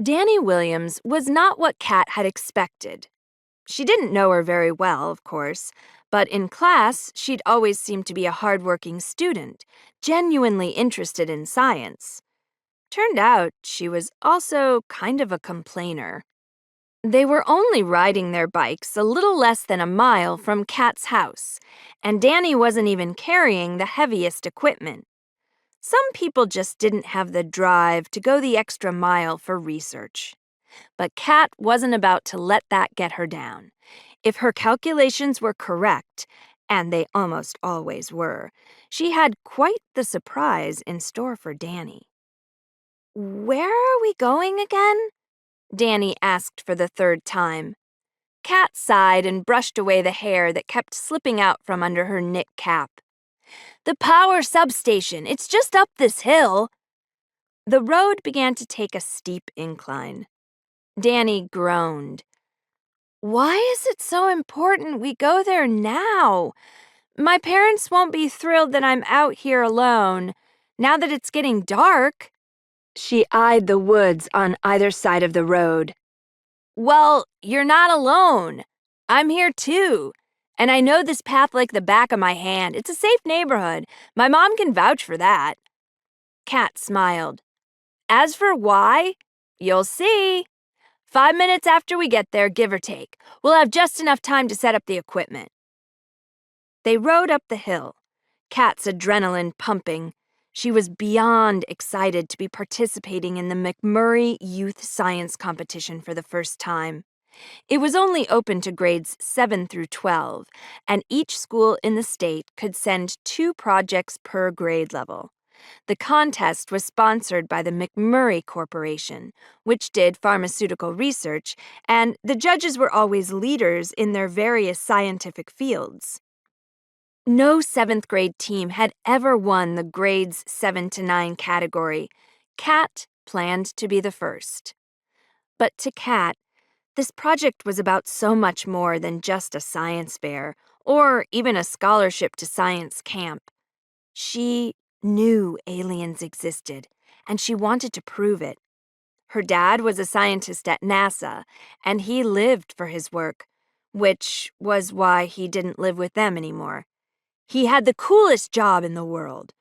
Dani Williams was not what Cat had expected. She didn't know her very well, of course, but in class she'd always seemed to be a hardworking student, genuinely interested in science. Turned out she was also kind of a complainer. They were only riding their bikes a little less than a mile from Cat's house, and Dani wasn't even carrying the heaviest equipment. Some people just didn't have the drive to go the extra mile for research. But Cat wasn't about to let that get her down. If her calculations were correct, and they almost always were, she had quite the surprise in store for Dani. "Where are we going again?" Dani asked for the third time. Cat sighed and brushed away the hair that kept slipping out from under her knit cap. "The power substation. It's just up this hill." The road began to take a steep incline. Dani groaned. "Why is it so important we go there now? My parents won't be thrilled that I'm out here alone, now that it's getting dark." She eyed the woods on either side of the road. "Well, you're not alone. I'm here too. And I know this path like the back of my hand. It's a safe neighborhood. My mom can vouch for that." Cat smiled. "As for why, you'll see. 5 minutes after we get there, give or take. We'll have just enough time to set up the equipment." They rode up the hill, Cat's adrenaline pumping. She was beyond excited to be participating in the McMurray Youth Science Competition for the first time. It was only open to grades 7 through 12, and each school in the state could send 2 projects per grade level. The contest was sponsored by the McMurray Corporation, which did pharmaceutical research, and the judges were always leaders in their various scientific fields. No 7th grade team had ever won the grades 7 to 9 category. Cat planned to be the first. But to Cat, this project was about so much more than just a science fair or even a scholarship to science camp. She knew aliens existed, and she wanted to prove it. Her dad was a scientist at NASA, and he lived for his work, which was why he didn't live with them anymore. He had the coolest job in the world.